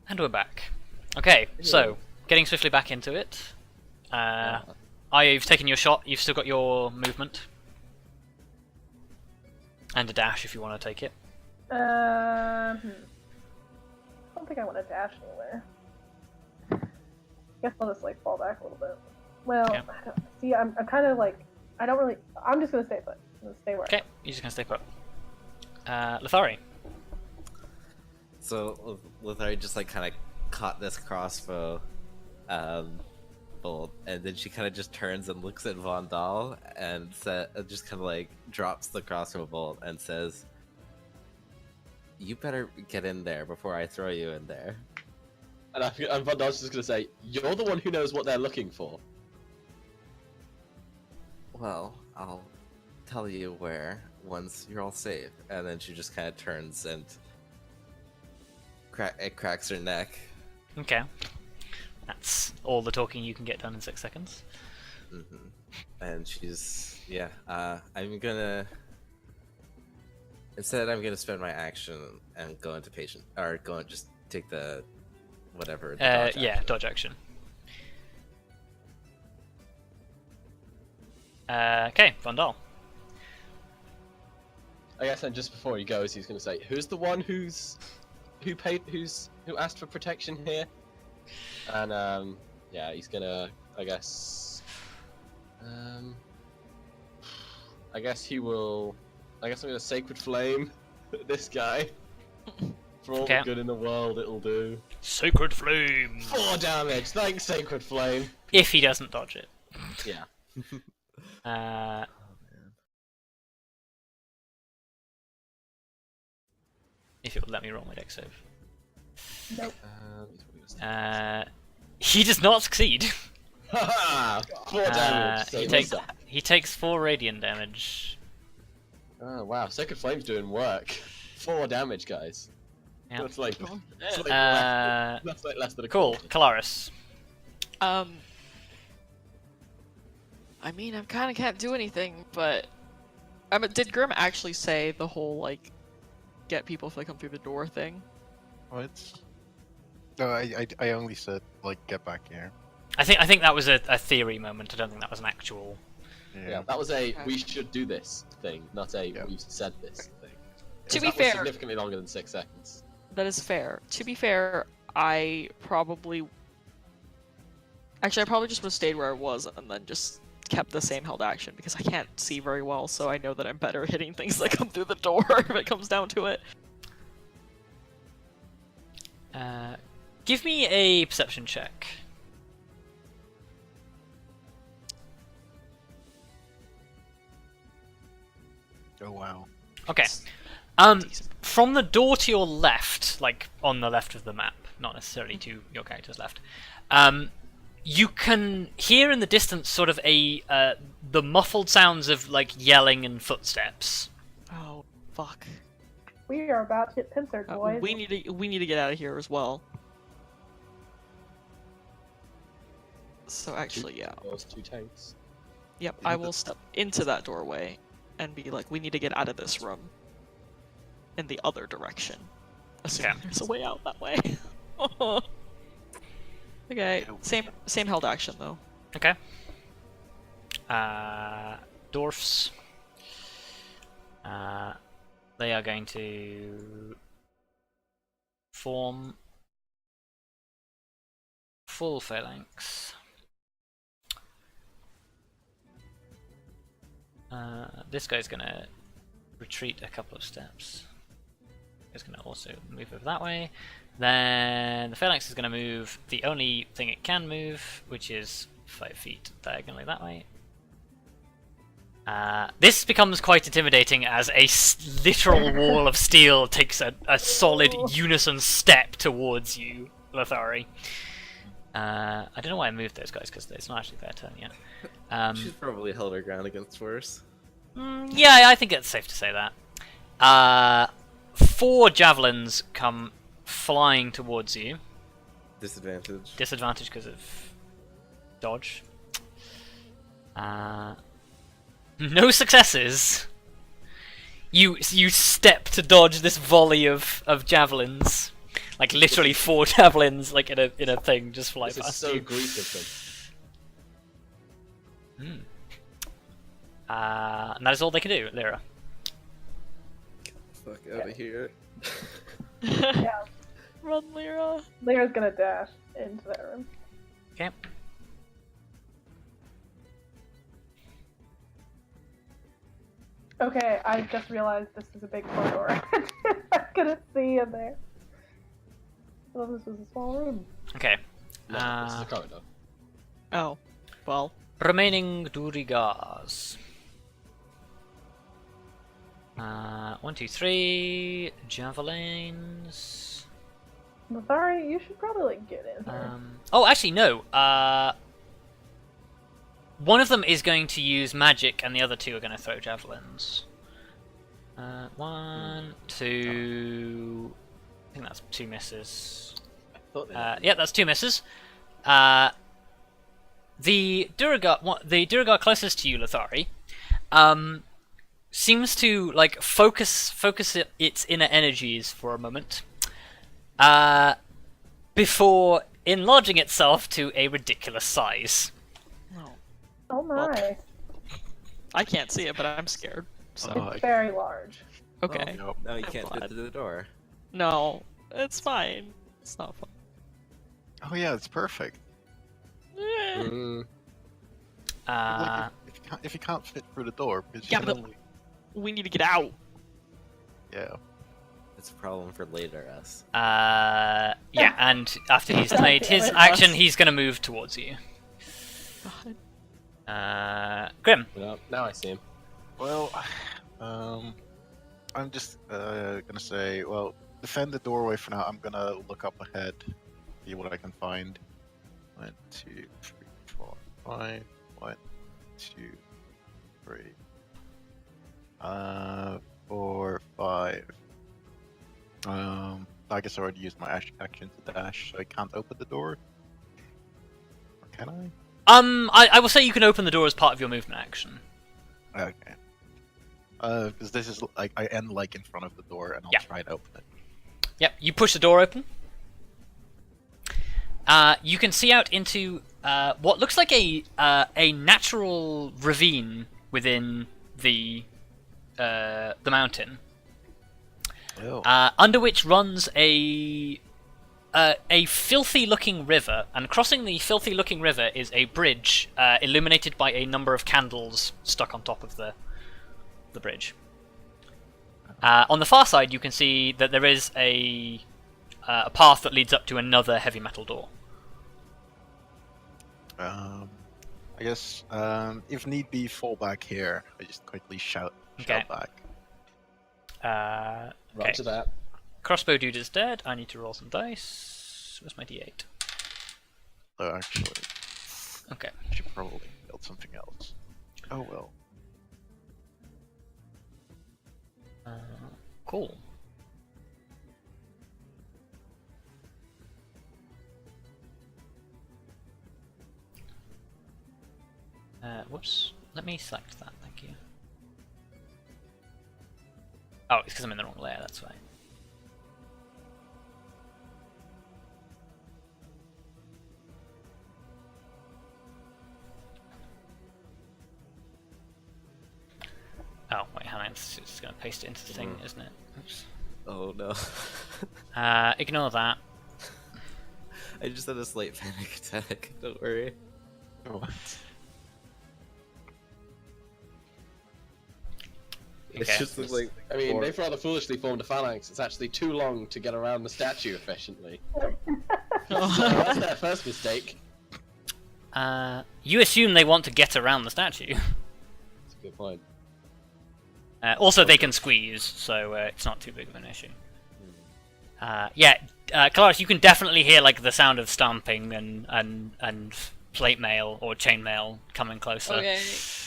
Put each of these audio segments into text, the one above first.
And we're back. Okay, so getting swiftly back into it. Arya, you've taken your shot. You've still got your movement and a dash if you want to take it. I don't think I want to dash anywhere. I guess I'll just like fall back a little bit. Well, Okay. I don't, see, I'm kind of like I don't really. I'm just gonna stay put. I'm gonna stay where. Okay, you're just gonna stay put. Lithari. So Lithari just like kind of caught this crossbow bolt, and then she kind of just turns and looks at Vondal and just kind of like drops the crossbow bolt and says, "You better get in there before I throw you in there." And Vondal's just gonna say, "You're the one who knows what they're looking for." Well, I'll tell you where once you're all safe. And then she just kind of turns and it cracks her neck. Okay. That's all the talking you can get done in 6 seconds. And she's I'm gonna spend my action and go into patient or go and just take the whatever. The dodge action. Okay, Vondal. I guess then just before he goes, he's gonna say, "Who's the one who asked for protection here?" And he's gonna, I guess I'm gonna Sacred Flame this guy. For all the good in the world it'll do. Sacred Flame! 4 damage, thanks Sacred Flame! If he doesn't dodge it. Yeah. If it would let me roll my dex save. Nope. He does not succeed. Haha! 4 damage! He takes 4 radiant damage. Oh wow, Sacred Flame's doing work. 4 damage, guys. Yeah. That's like less than a cool. quarter. Kallistrate. I mean, I kind of can't do anything, but did Grim actually say the whole like get people if they come through the door thing? What? No, I only said like get back here. I think that was a theory moment. I don't think that was an actual. Yeah, that was a we should do this thing, not a we've said this thing. To be that fair, was significantly longer than 6 seconds. That is fair. To be fair, I probably just would have stayed where I was and then just kept the same held action because I can't see very well, so I know that I'm better at hitting things that come through the door if it comes down to it. Give me a perception check. Oh wow. Okay. From the door to your left, like on the left of the map, not necessarily to your character's left, you can hear in the distance sort of the muffled sounds of like yelling and footsteps. Oh, fuck. We are about to get pincered, boys. We need to get out of here as well. So actually, yeah. Those 2 tanks. Yep, I will step into that doorway and be like, we need to get out of this room. In the other direction. Assuming there's a way out that way. Okay, same held action though. Okay. Dwarfs. They are going to form full phalanx. This guy's gonna retreat a couple of steps. It's going to also move over that way. Then the phalanx is going to move the only thing it can move, which is 5 feet diagonally that way. This becomes quite intimidating as a literal wall of steel takes a solid unison step towards you, Lithari. I don't know why I moved those guys, because it's not actually their turn yet. She's probably held her ground against worse. Yeah, I think it's safe to say that. 4 javelins come flying towards you. Disadvantage. Disadvantage because of dodge. No successes. You step to dodge this volley of javelins. Like literally 4 javelins, like in a thing, just fly This is past so you. Greek of them. And that is all they can do, Lyra. Fuck out of here. Yeah, Run, Lyra. Lyra's gonna dash into that room. Okay. Okay, I just realized this is a big corridor. I couldn't see in there. I thought this was a small room. Okay. No, this is a corridor. Oh, well. Remaining duergars. 1, 2, 3 javelins. Lithari, you should probably like get in here. Oh, actually no. One of them is going to use magic, and the other 2 are going to throw javelins. 1, 2. I think that's 2 misses. I thought they Yeah, that's 2 misses. The duergar closest to you, Lithari, seems to like focus its inner energies for a moment, before enlarging itself to a ridiculous size. No. Oh my. I can't see it, but I'm scared. So, Oh, It's very large. okay. Nope. No, you I'm can't glad. get through the door. No, it's fine. It's not fun. Oh yeah, it's perfect. Eh. Mm. Like, if you can't fit through the door, because you Yeah, can but- only... We need to get out. Yeah. It's a problem for later us. Yeah, and after he's God made damn his it. action, he's going to move towards you. Grim. Now I see him. Well, I'm just gonna say, well, defend the doorway for now. I'm gonna look up ahead, see what I can find. 1, 2, 3, 4, 5. 1, 2, 3. 4, 5. I guess I already used my action to dash, so I can't open the door. Or can I? I will say you can open the door as part of your movement action. Okay. Because this is like I end like in front of the door, and I'll Yeah. try to open it. Yep, you push the door open. You can see out into what looks like a natural ravine within the mountain, Oh. under which runs a filthy-looking river, and crossing the filthy-looking river is a bridge illuminated by a number of candles stuck on top of the bridge. On the far side, you can see that there is a path that leads up to another heavy metal door. I guess if need be, fall back here. I just quickly shout Okay. back. Okay. Roger that. Crossbow dude is dead. I need to roll some dice. Where's my d8? So actually, Okay. I should probably build something else. Oh well. Cool. Whoops. Let me select that, thank you. Oh, it's because I'm in the wrong layer, that's why. Oh, wait, hang on, it's just going to paste it into the thing, isn't it? Oops. Oh no. Ignore that. I just had a slight panic attack. Don't worry. What? It Okay. just looks like. I mean, four- they've rather foolishly formed a phalanx. It's actually too long to get around the statue efficiently. So that's their first mistake. You assume they want to get around the statue. That's a good point. Also, they can squeeze, so it's not too big of an issue. Yeah, Kallistrate, you can definitely hear like the sound of stamping and plate mail or chain mail coming closer. Okay,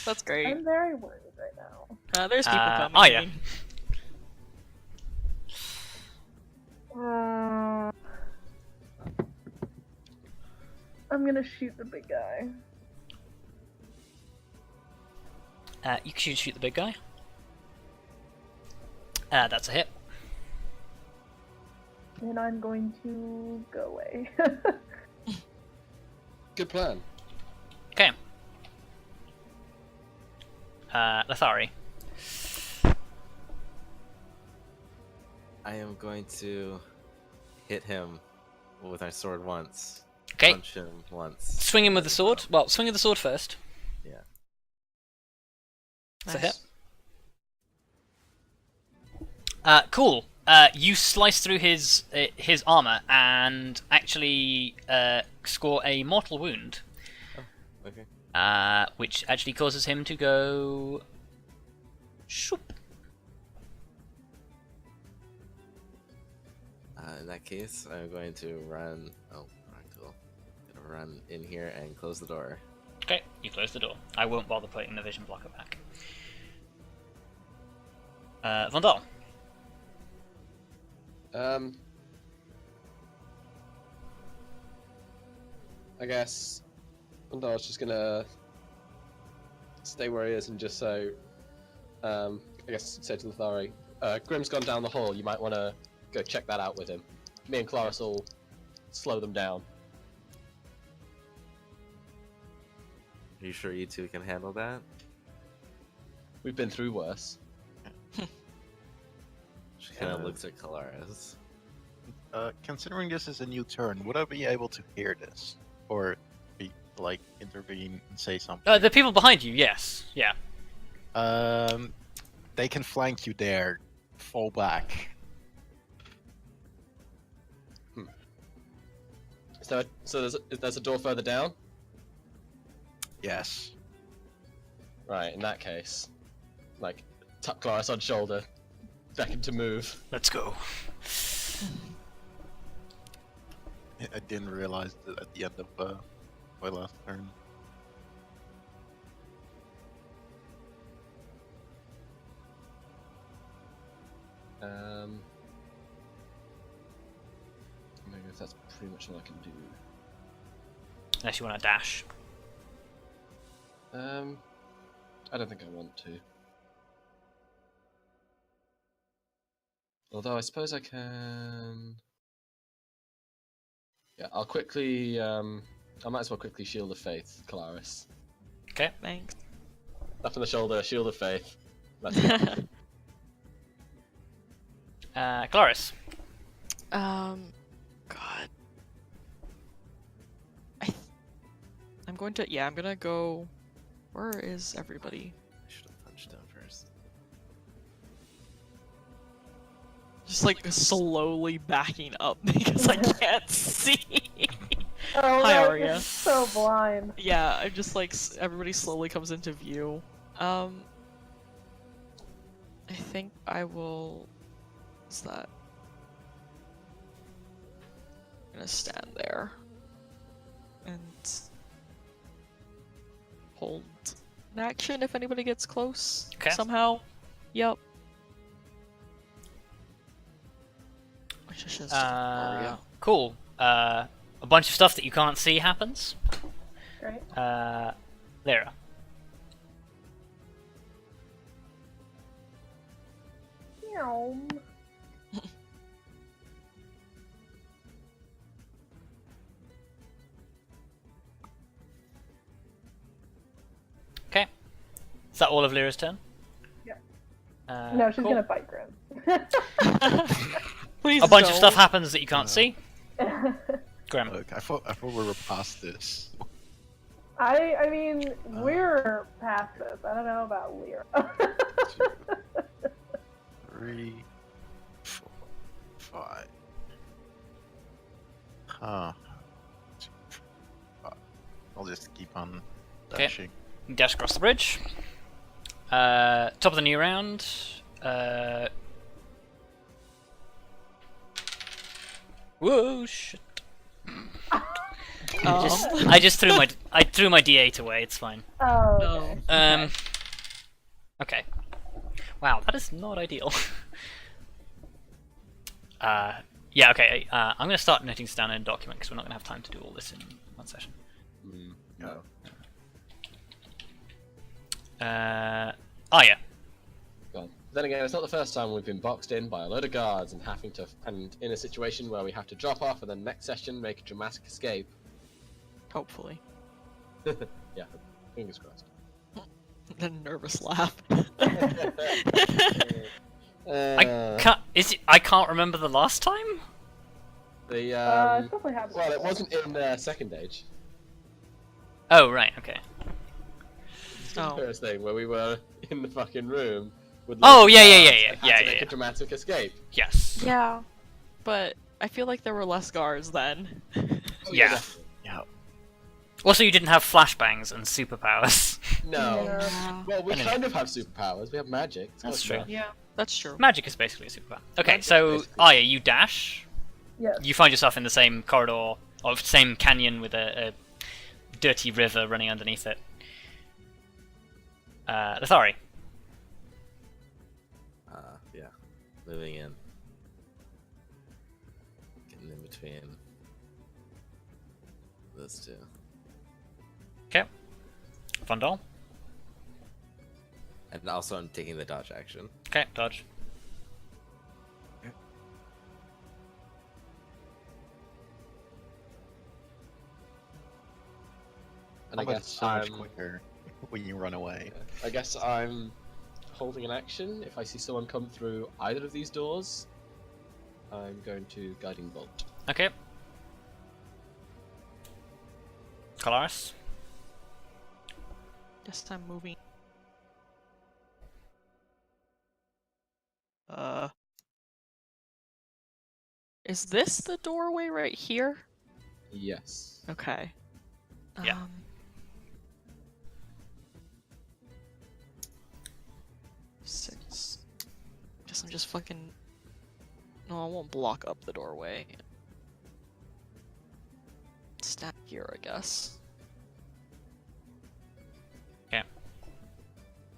that's great. I'm very worried right now. There's people coming. Arya. I'm gonna shoot the big guy. You can shoot the big guy. That's a hit. and I'm going to go away. Good plan. Okay. Lithari. I am going to hit him with my sword once. Okay. Punch him once. Swing him with the sword. Well, swing with the sword first. Yeah. It's a Nice. hit. Cool. You slice through his armor and actually score a mortal wound, Okay. which actually causes him to go. Shoop. In that case, I'm going to run. Oh, wrong tool. Gonna run in here and close the door. Okay, you close the door. I won't bother putting the vision blocker back. Vondal. I guess Vondal's just gonna stay where he is and just so, I guess say to Lithari, Grim's gone down the hall. You might want to go check that out with him. Me and Kelariis will slow them down. Are you sure you two can handle that? We've been through worse. She kind of looks at Kelariis. Considering this is a new turn, would I be able to hear this? Or be, like, intervene and say something? The people behind you, yes. Yeah. They can flank you there. Fall back. So there's a door further down? Yes. Right, in that case, like, tap Kelariis on shoulder, beckon to move. Let's go. I didn't realize that at the end of my last turn. Maybe if that's pretty much all I can do. Unless you want to dash. I don't think I want to. Although I suppose I can. Yeah, I'll quickly. I might as well quickly Shield of Faith, Kelariis. Okay. Thanks. Left on the shoulder, Shield of Faith. That's it. Kelariis. God. I'm going to. Yeah, I'm gonna go. Where is everybody? I should have punched him first. Just like slowly backing up because I can't see. Oh, Hi, right, Arya. you're so blind. Yeah, I'm just like everybody slowly comes into view. I think I will. What's that? I'm gonna stand there and hold an action if anybody gets close. Okay. Somehow. Yep. Which is just Arya. Cool. A bunch of stuff that you can't see happens. Great. Lyra. Meow. Okay. Is that all of Lyra's turn? Yeah. Uh, No, she's cool. gonna bite Grim. Please A bunch of don't. stuff happens that you can't see. Grim. Look, I thought we were past this. I mean, we're past this. I don't know about Lyra. 3, 4, 5. Huh. 2, 3, 5. I'll just keep on Okay. dashing. You dash across the bridge. Top of the new round. Whoa, shit. I just threw my D8 away. It's fine. Oh. No. Okay. Okay. Wow, that is not ideal. Yeah. Okay. I'm gonna start noting this down in a document because we're not gonna have time to do all this in one session. No. Arya. Go on. Then again, it's not the first time we've been boxed in by a load of guards and in a situation where we have to drop off and then next session make a dramatic escape. Hopefully. Yeah, fingers crossed. A nervous laugh. I can't remember the last time. The It's definitely happened. well, it wasn't in Second Age. Oh right, okay. Oh. Ferrous thing where we were in the fucking room. With Oh, loads of yeah, guards yeah, and had to make yeah. a dramatic escape. Yes. Yeah. But I feel like there were less guards then. Yeah. Yeah. Also, you didn't have flashbangs and superpowers. No. Yeah. Well, we Anyway. kind of have superpowers. We have magic. It's That's close true. enough. Yeah, that's true. Magic is basically a superpower. Okay, Magic, so basically. Arya, you dash. Yes. You find yourself in the same corridor, or same canyon with a dirty river running underneath it. Lithari. Yeah. Moving in. Getting in between those two. Okay. Vondal. And also I'm taking the dodge action. Okay, dodge. And I But guess it's so much I'm. quicker when you run away. I guess I'm holding an action. If I see someone come through either of these doors, I'm going to guiding bolt. Okay. Kallistrate. Guess I'm moving. Is this the doorway right here? Yes. Okay. Yeah. 6. Guess I'm just fucking. No, I won't block up the doorway. Stand here, I guess. Okay.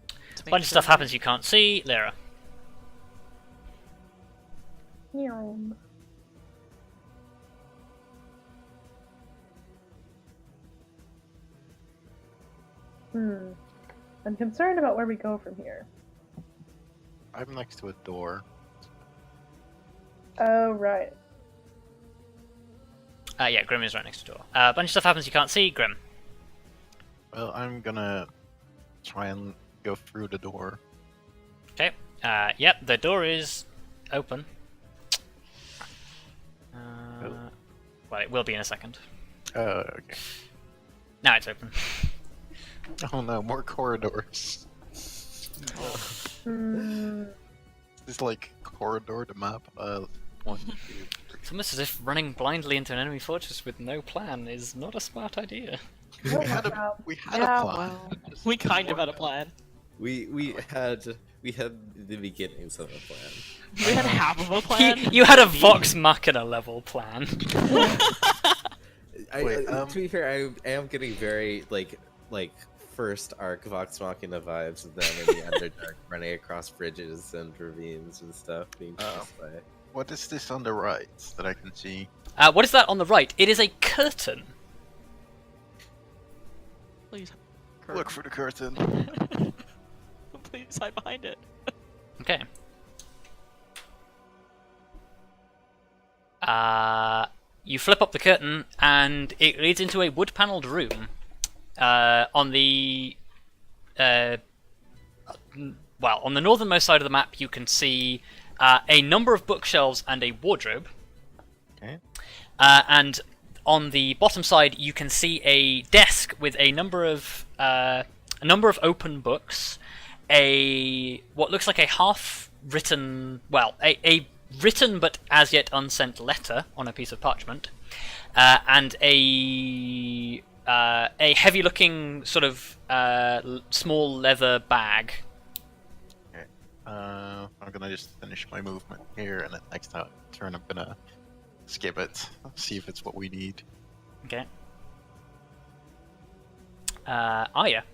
To make Bunch of sure stuff happens you can't see. Lyra. Neon. I'm concerned about where we go from here. I'm next to a door. Oh, right. Yeah, Grim is right next to the door. Bunch of stuff happens you can't see. Grim. Well, I'm gonna try and go through the door. Okay. Yep, the door is open. Well, it will be in a second. Okay. Now it's open. Oh no, more corridors. Hmm. It's like corridor to map. 1, 2, 3. It's almost as if running blindly into an enemy fortress with no plan is not a smart idea. We had a Yeah, plan. well, we kind of had a plan. We had the beginnings of a plan. We had half of a plan. You had a Vox Machina level plan. Wait, To be fair, I am getting very like first arc Vox Machina vibes of them in the Underdark running across bridges and ravines and stuff being chased by. What is this on the right that I can see? What is that on the right? It is a curtain. Please. Look for the curtain. Please hide behind it. Okay. You flip up the curtain, and it leads into a wood-paneled room. On the on the northernmost side of the map, you can see a number of bookshelves and a wardrobe. Okay. And on the bottom side, you can see a desk with a number of open books, what looks like a half-written, a written but as yet unsent letter on a piece of parchment, and a heavy-looking sort of small leather bag. Okay. I'm gonna just finish my movement here, and then next turn I'm gonna skip it, see if it's what we need. Okay. Arya.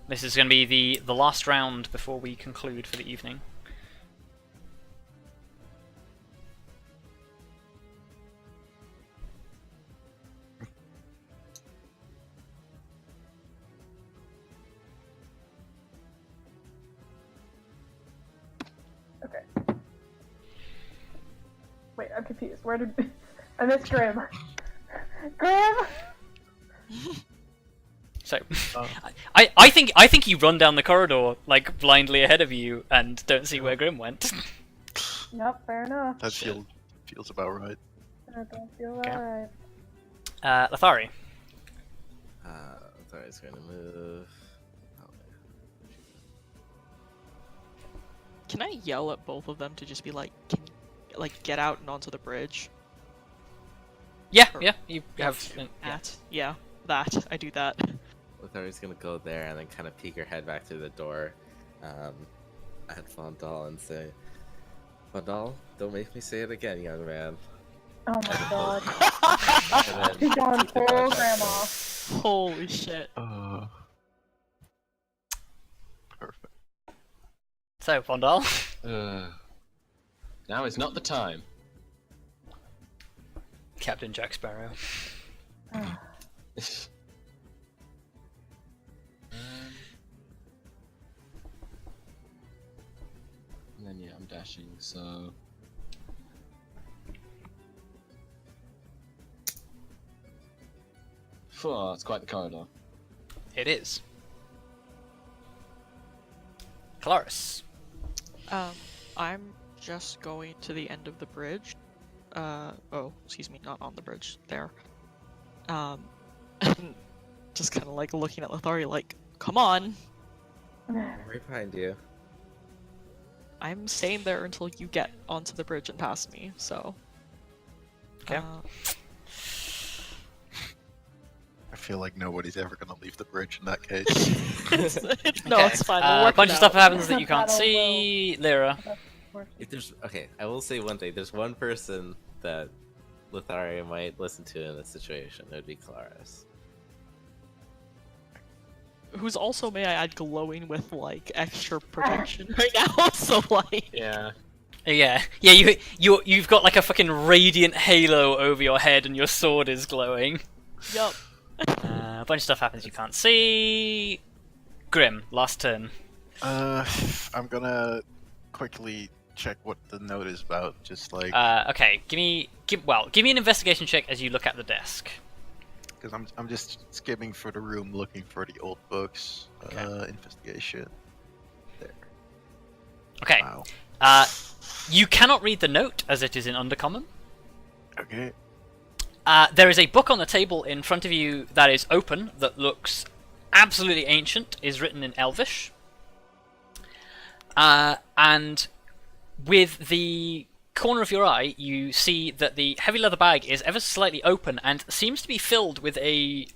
This is going to be the last round before we conclude for the evening. Wait, I'm confused. Where did I missed Grim? Grim. So, I think you run down the corridor like blindly ahead of you and don't see where Grim went. Yep, fair enough. That feels about right. That don't feel Okay. right. Lithari. Lithari's gonna move. Can I yell at both of them to just be like, can get out and onto the bridge? Yeah, Or- yeah, you have. Yeah. Yeah, that. I do that. Lithari's gonna go there and then kind of peek her head back through the door at Vondal and say, Vondal, don't make me say it again, young man. Oh my god. And then She's going keep the full back grandma. Holy shit. Perfect. So, Vondal. Now is not the time. Captain Jack Sparrow. And then yeah, I'm dashing, so... Phew, it's quite the corridor. It is. Kallistrate. I'm just going to the end of the bridge. Oh, excuse me, not on the bridge, there. And just kind of like looking at Lithari like, come on, I'm right behind you. I'm staying there until you get onto the bridge and past me, so. Okay. I feel like nobody's ever gonna leave the bridge in that case. No, it's fine. We'll A work bunch it of stuff out. happens that you can't That'll see. Lyra. If there's I will say one thing. There's one person that Lithari might listen to in this situation. It would be Kelariis. Who's also, may I add, glowing with like extra protection right now. So like, Yeah. Yeah, you've got like a fucking radiant halo over your head, and your sword is glowing. yup. A bunch of stuff happens you can't see. Grim, last turn. I'm gonna quickly check what the note is about. Just like Okay, give me an investigation check as you look at the desk. because I'm just skimming for the room looking for the old books. Okay. Investigation. There. Okay. Wow. You cannot read the note as it is in Undercommon. Okay. There is a book on the table in front of you that is open, that looks absolutely ancient, is written in Elvish. And with the corner of your eye, you see that the heavy leather bag is ever so slightly open and seems to be filled with a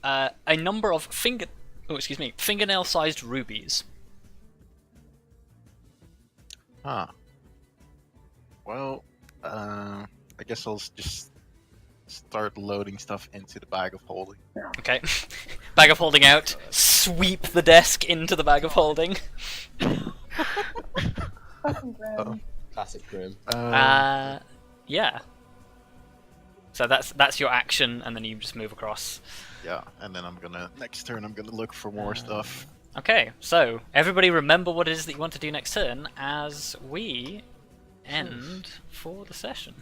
number of fingernail-sized rubies. Huh. Well, I guess I'll just start loading stuff into the bag of holding. Okay. Bag of holding out. Sweep the desk into the bag of holding. Fucking Grim. Classic Grim. Yeah. So that's your action, and then you just move across. Yeah, and then next turn I'm gonna look for more stuff. Okay, so everybody remember what it is that you want to do next turn as we end for the session.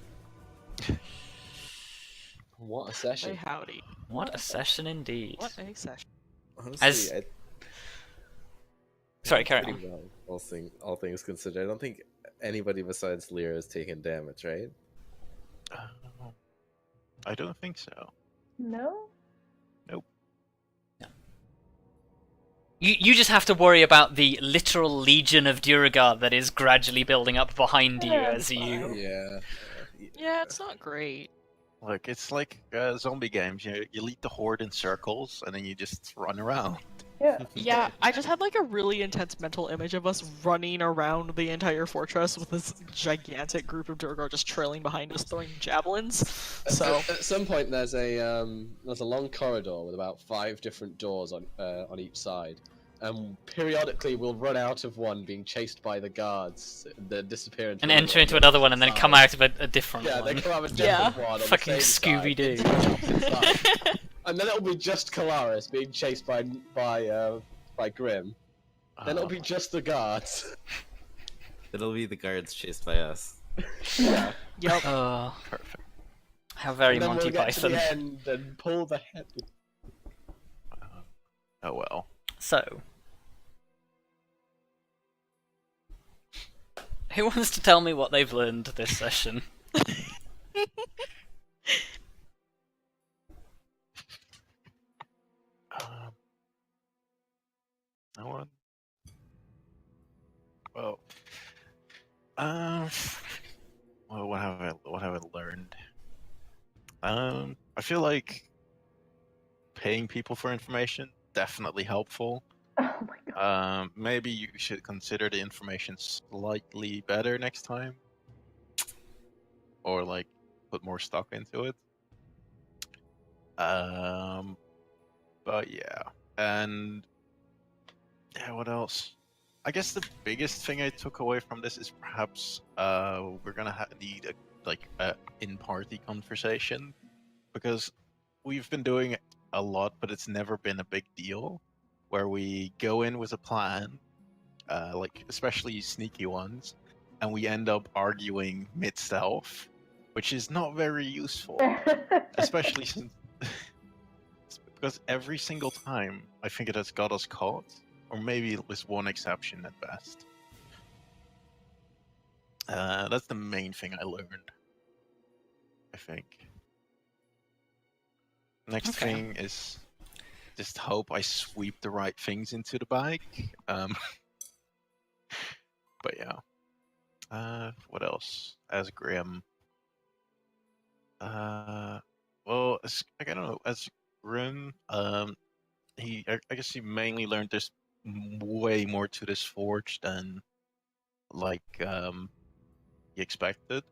What a Hey, session. howdy. What a session indeed. What a session. Honestly, As- Sorry, carry pretty on. well, all things considered. I don't think anybody besides Lyra has taken damage, right? I don't think so. No? You just have to worry about the literal legion of duergar that is gradually building up behind you Yeah, as you... Yeah. Yeah, it's not great. Look, it's like zombie games. You lead the horde in circles, and then you just run around. Yeah. Yeah, I just had like a really intense mental image of us running around the entire fortress with this gigantic group of duergar just trailing behind us, throwing javelins. So At some point, there's a long corridor with about 5 different doors on each side, and periodically we'll run out of one, being chased by the guards, that disappear into and another enter one into on the another one and then come side. out of a different Yeah, they one. come out of a Yeah. different one on the Fucking same side, Scooby-Doo. into the opposite side. And then it'll be just Kelariis being chased by Grim. Then it'll be just the guards. It'll be the guards chased by us. Yeah. Yep. Perfect. How very And then Monty we'll get to Python. the end and pull the head. Oh well. So, who wants to tell me what they've learned this session? Um, no one. Well, um, well, what have I learned? I feel like paying people for information definitely helpful. Oh my god. Maybe you should consider the information slightly better next time, or like put more stock into it. But yeah, and yeah, what else? I guess the biggest thing I took away from this is perhaps we're gonna need a in-party conversation, because we've been doing a lot, but it's never been a big deal. Where we go in with a plan, like especially sneaky ones, and we end up arguing mid-stealth, which is not very useful, especially since because every single time I think it has got us caught, or maybe with one exception at best. That's the main thing I learned, I think. Next Okay. thing is just hope I sweep the right things into the bag. But yeah. What else? As Grim. Well, I don't know. As Grim, I guess he mainly learned there's way more to this forge than he expected.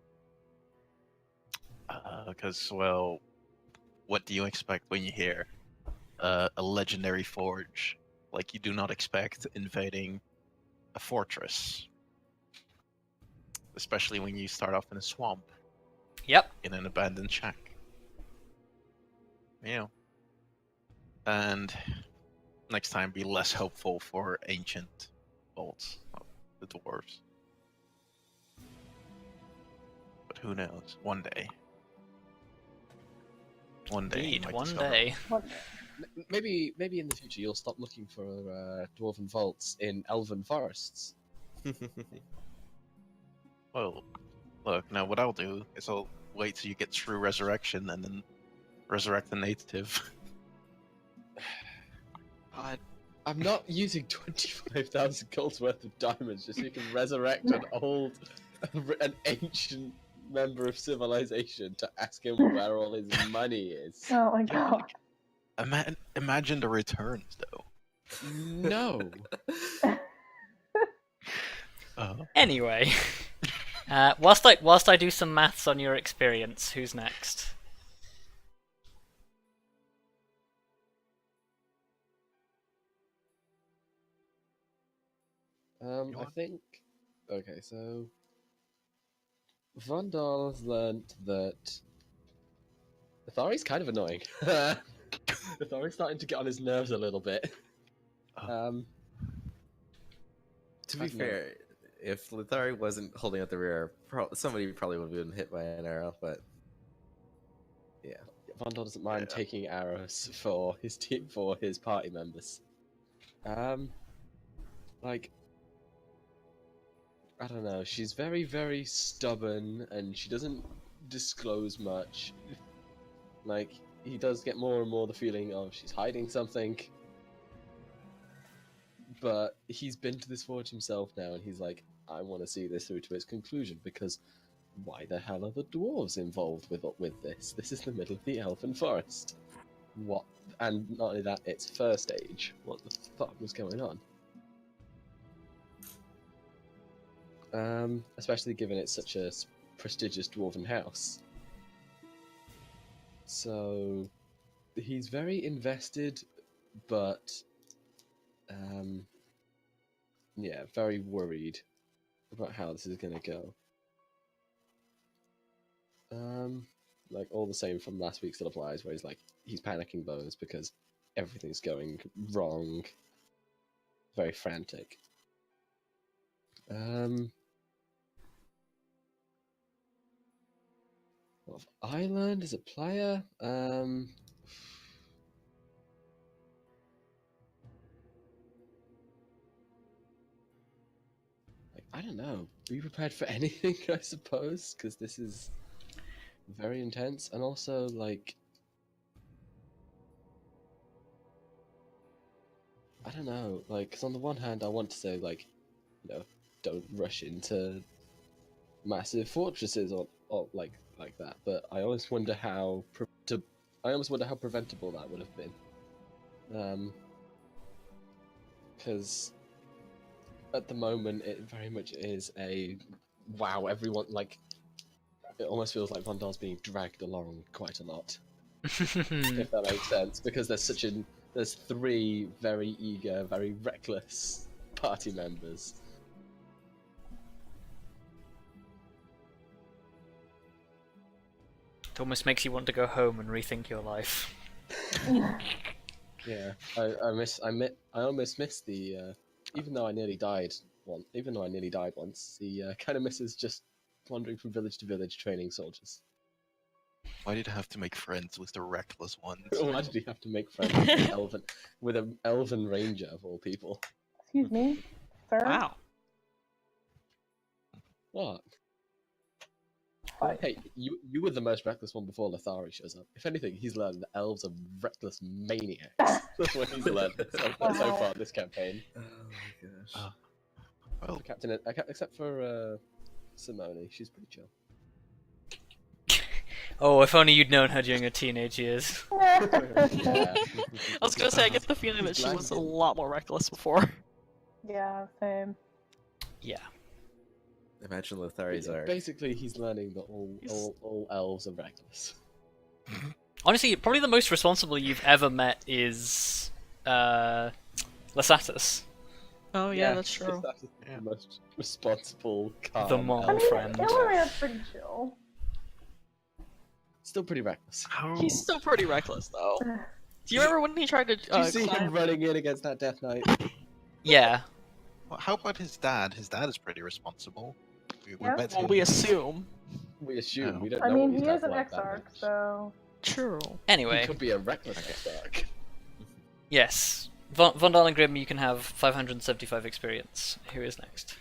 Because well, what do you expect when you hear a legendary forge? Like, you do not expect invading a fortress, especially when you start off in a swamp Yep. in an abandoned shack. Yeah. And next time, be less hopeful for ancient bolts of the dwarves. But who knows? One day. One day. you Indeed, might one discover. day. Maybe in the future you'll stop looking for dwarven vaults in elven forests. Well, look, now what I'll do is I'll wait till you get through resurrection and then resurrect the native. God, I'm not using 25,000 gold's worth of diamonds just so you can resurrect an ancient member of civilization to ask him where all his money is. Oh my god. Imagine the returns, though. No. Anyway, whilst I do some maths on your experience, who's next? I think. Okay, so Vondal has learnt that Lithari's kind of annoying. Lithari's starting to get on his nerves a little bit. To I be don't know. fair, if Lithari wasn't holding up the rear, somebody probably would have been hit by an arrow, but yeah. Vondal doesn't mind taking arrows for his for his party members. Like, I don't know. She's very, very stubborn, and she doesn't disclose much. Like, he does get more and more the feeling of she's hiding something. But he's been to this forge himself now, and he's like, I want to see this through to its conclusion, because why the hell are the dwarves involved with this? This is the middle of the elven forest. What? And not only that, it's first age. What the fuck was going on? Especially given it's such a prestigious dwarven house. So he's very invested, but yeah, very worried about how this is gonna go. Like, all the same from last week still applies, where he's panicking bones because everything's going wrong. Very frantic. What have I learned as a player? I don't know. Be prepared for anything, I suppose, because this is very intense, and also like I don't know, like, because on the one hand, I want to say like, don't rush into massive fortresses or like that, but I always wonder how preventable that would have been, because at the moment it very much is a wow. Everyone like it almost feels like Vondal's being dragged along quite a lot, if that makes sense, because there's three very eager, very reckless party members. It almost makes you want to go home and rethink your life. Yeah, I almost miss the even though I nearly died once, the kind of misses just wandering from village to village training soldiers. Why did I have to make friends with the reckless ones? Why did he have to make friends with an elven ranger of all people? Excuse me, sir? Wow. What? What? Hey, you were the most reckless one before Lithari shows up. If anything, he's learned that elves are reckless maniacs. That's what he's learned so far this campaign. Oh my gosh. Well, Captain, except for Simone, she's pretty chill. Oh, if only you'd known her during her teenage years. Yeah. I was gonna say, I get the feeling that she was a lot more reckless before. Yeah, same. Yeah. Imagine Lithari's arc. Basically, he's learning that all elves are reckless. Honestly, probably the most responsible you've ever met is Lysatus, Oh yeah, that's true. That's the most responsible, calm the mom elf. friend. Illyrian's pretty chill. Still pretty reckless. how? He's still pretty reckless though. Do you remember when he tried to Did you see him climb? running in against that Death Knight? Yeah. Well, how about his dad? His dad is pretty responsible. We Yeah. met Well, him. we assume. We assume. No. We don't I know mean, what he he's is an like that exarch, much. True. so He Anyway, could be a reckless exarch. yes. Vondal and Grim, you can have 575 experience. Who is next?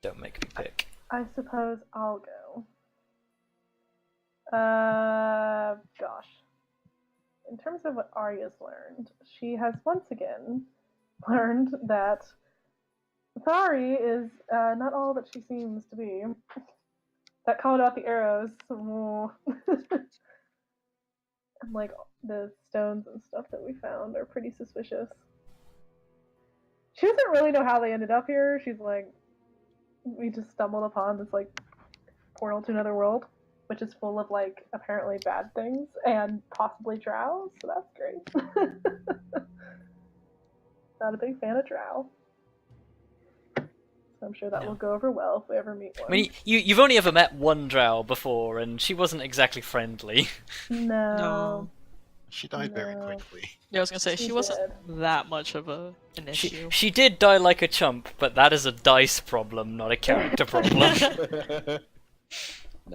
Don't make me pick. I suppose I'll go. Gosh. In terms of what Arya's learned, she has once again learned that Lithari is not all that she seems to be. That comment about the arrows, and like the stones and stuff that we found are pretty suspicious. She doesn't really know how they ended up here. She's like, we just stumbled upon this like portal to another world, which is full of like apparently bad things and possibly drow, so that's great. Not a big fan of drow. So I'm sure that No. will go over well if we ever meet one. I mean, you've only ever met one drow before, and she wasn't exactly friendly. No. She died very No. quickly. Yeah, I was gonna say she She wasn't did. that much of an She, issue. she did die like a chump, but that is a dice problem, not a character problem. No,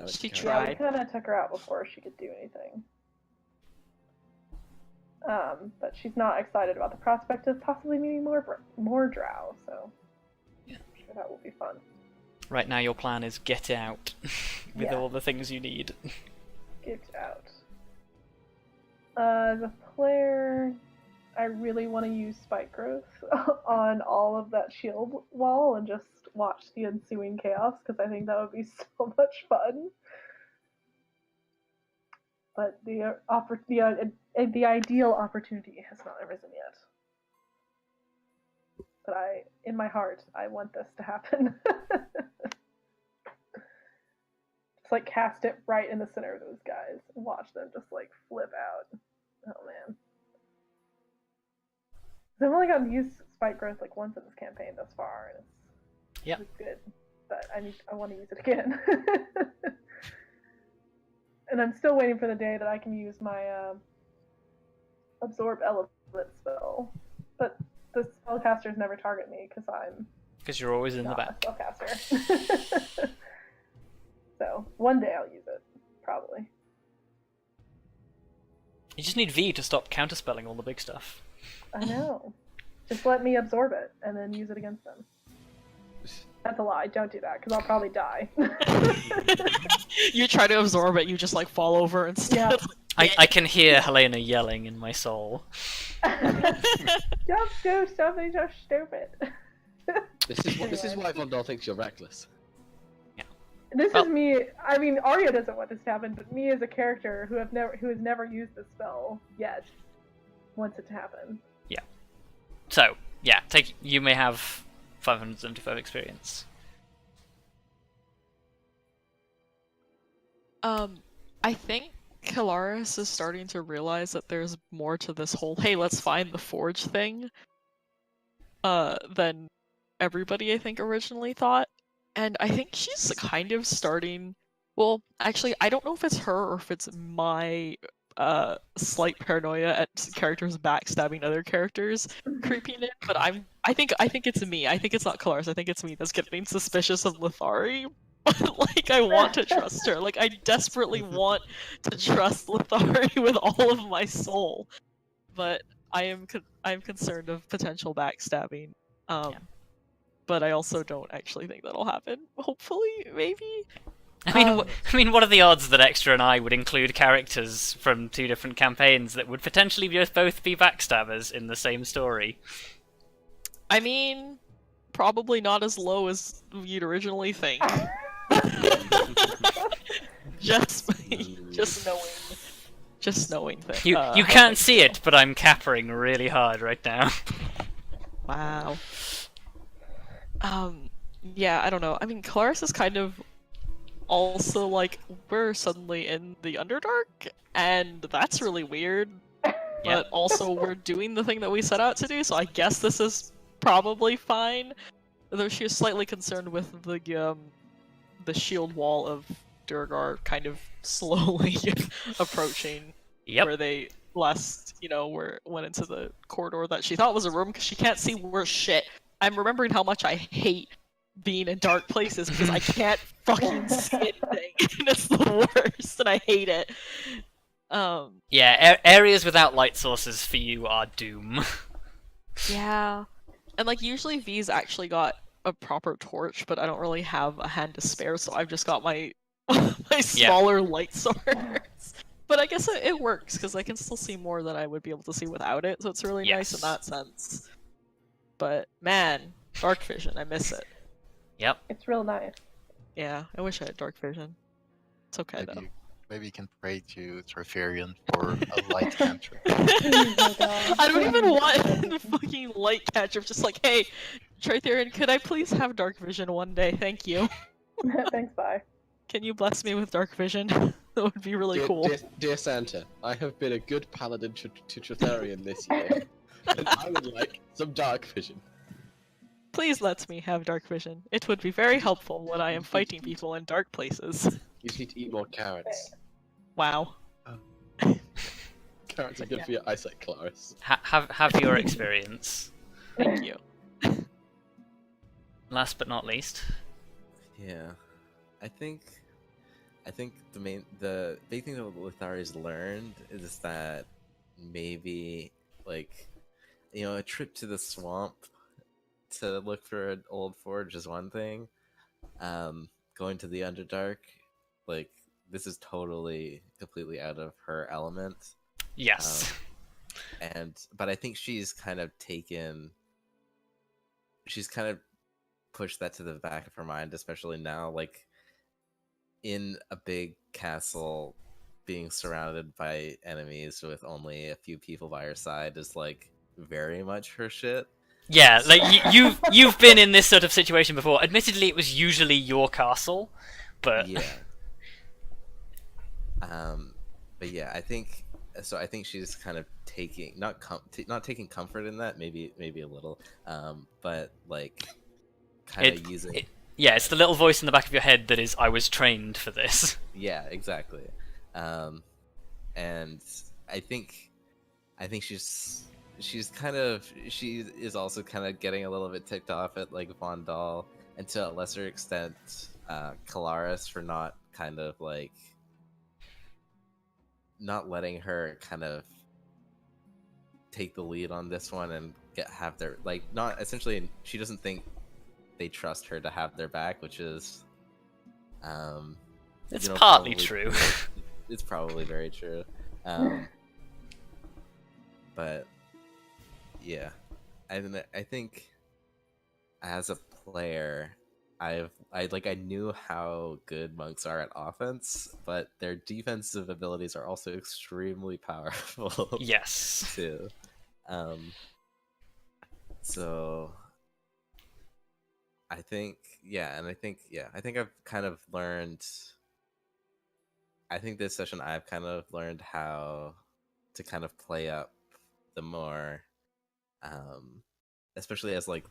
it's She a character. Yeah, we tried. kind of took her out before she could do anything. But she's not excited about the prospect of possibly meeting more drow, so Yeah. I'm sure that will be fun. Right now your plan is get out, with Yeah. all the things you need. Get out. As a player, I really want to use spike growth on all of that shield wall and just watch the ensuing chaos, because I think that would be so much fun. But the ideal opportunity has not arisen yet. But in my heart, I want this to happen. Just like cast it right in the center of those guys and watch them just like flip out. Oh man. 'Cause I've only gotten to use spike growth like once in this campaign thus far, and it's good. But I want to use it again. And I'm still waiting for the day that I can use my absorb element spell. But the spellcasters never target me because I'm Because you're always in the not back. a spellcaster. So one day I'll use it, probably. You just need V to stop counterspelling all the big stuff. I know. Just let me absorb it and then use it against them. That's a lie. Don't do that, because I'll probably die. You try to absorb it, you just like fall over instead. Yeah. I can hear Helena yelling in my soul. Don't do something so stupid. This is why Vondal thinks you're reckless. This Oh. is me. I mean, Arya doesn't want this to happen, but me as a character who has never used this spell yet wants it to happen. So, yeah, you may have 575 experience. I think Kelariis is starting to realize that there's more to this whole "hey, let's find the forge" thing than everybody I think originally thought. And I think she's kind of starting. Well, actually, I don't know if it's her or if it's my slight paranoia at characters backstabbing other characters creeping in. But I think it's me. I think it's not Kelariis. I think it's me that's getting suspicious of Lithari. Like, I want to trust her. Like, I desperately want to trust Lithari with all of my soul. But I'm concerned of potential backstabbing. But I also don't actually think that'll happen. Hopefully, maybe. I mean, what are the odds that Extra and I would include characters from 2 different campaigns that would potentially both be backstabbers in the same story? I mean, probably not as low as you'd originally think. just knowing things. You can't see it, but I'm cappering really hard right now. Wow. Yeah, I don't know. I mean, Kelariis is kind of also like, we're suddenly in the Underdark, and that's really weird. But also, we're doing the thing that we set out to do, so I guess this is probably fine. Though she is slightly concerned with the shield wall of duergar kind of slowly approaching. Yep. Where they went into the corridor that she thought was a room because she can't see worse shit. I'm remembering how much I hate being in dark places because I can't fucking see anything. And it's the worst, and I hate it. Yeah, areas without light sources for you are doom. Yeah. And like, usually V's actually got a proper torch, but I don't really have a hand to spare, so I've just got my smaller light source. But I guess it works, because I can still see more than I would be able to see without it, so it's really nice in that sense. But man, dark vision, I miss it. Yep. It's real nice. Yeah, I wish I had dark vision. It's okay though. Maybe you can pray to Trifarian for a light cantrip. I don't even want the fucking light cantrip. Just like, hey, Tritharian, could I please have dark vision one day? Thank you. Thanks, bye. Can you bless me with dark vision? That would be really cool. Dear Santa, I have been a good paladin to Tritharian this year, and I would like some dark vision. Please let me have dark vision. It would be very helpful when I am fighting people in dark places. You just need to eat more carrots. Wow. Carrots are good for your eyesight, Kelariis. Have your experience. Thank you. Last but not least. Yeah, I think the big thing that Lithari's learned is that maybe, like, a trip to the swamp to look for an old forge is one thing. Going to the Underdark, like, this is completely out of her element. Yes. But I think she's kind of pushed that to the back of her mind, especially now, like, in a big castle, being surrounded by enemies with only a few people by her side is, like, very much her shit. Yeah, like, you've been in this sort of situation before. Admittedly, it was usually your castle, but... Yeah. But yeah, I think she's kind of taking not taking comfort in that, maybe a little, but like kind of using. Yeah, it's the little voice in the back of your head that is, I was trained for this. Yeah, exactly. And I think she's she is also kind of getting a little bit ticked off at like Vondal, and to a lesser extent Kelariis for not kind of like not letting her kind of take the lead on this one and have their like not essentially she doesn't think they trust her to have their back, which is It's you know, partly probably true. It's probably very true. But yeah, I think as a player, I knew how good monks are at offense, but their defensive abilities are also extremely powerful. Yes. Too. So I think I've kind of learned. I think this session I've kind of learned how to kind of play up the more, especially as like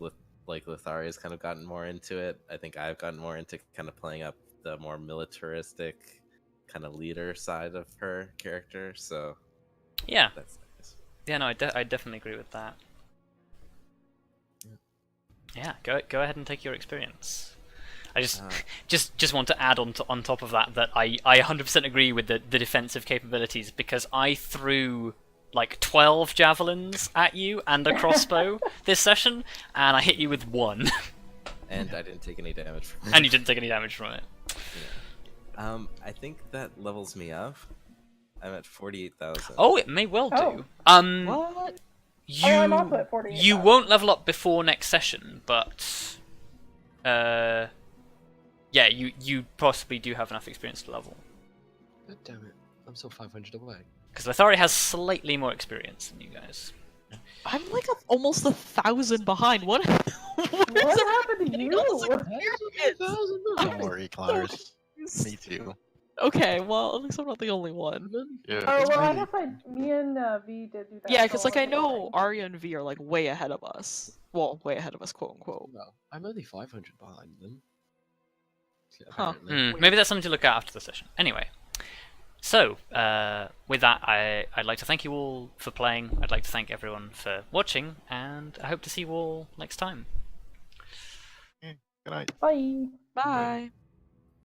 Lithari has kind of gotten more into it. I think I've gotten more into kind of playing up the more militaristic kind of leader side of her character. So Yeah. that's nice. Yeah, no, I definitely agree with that. Yeah, go ahead and take your experience. I just want to add on top of that I 100% agree with the defensive capabilities, because I threw like 12 javelins at you and a crossbow this session, and I hit you with one. And I didn't take any damage from it. And you didn't take any damage from it. Yeah. I think that levels me up. I'm at 48,000. Oh, it may well do. Oh. What? I'm also at 48,000. You won't level up before next session, but yeah, you possibly do have enough experience to level. God damn it! I'm still 500 away. Because Lithari has slightly more experience than you guys. I'm like almost 1,000 behind. What? What happened to you? Don't worry, Kelariis. Me too. Okay, well, at least I'm not the only one. Yeah. Oh it's well, I maybe- guess me and V did do that. Yeah, because so like I know wasn't Arya and V are like way ahead of us. Well, way ahead of us, quote unquote. No, I'm only 500 behind them. Huh. Apparently. Maybe that's something to look at after the session. Anyway, so with that, I'd like to thank you all for playing. I'd like to thank everyone for watching, and I hope to see you all next time. Good night. Bye. Bye.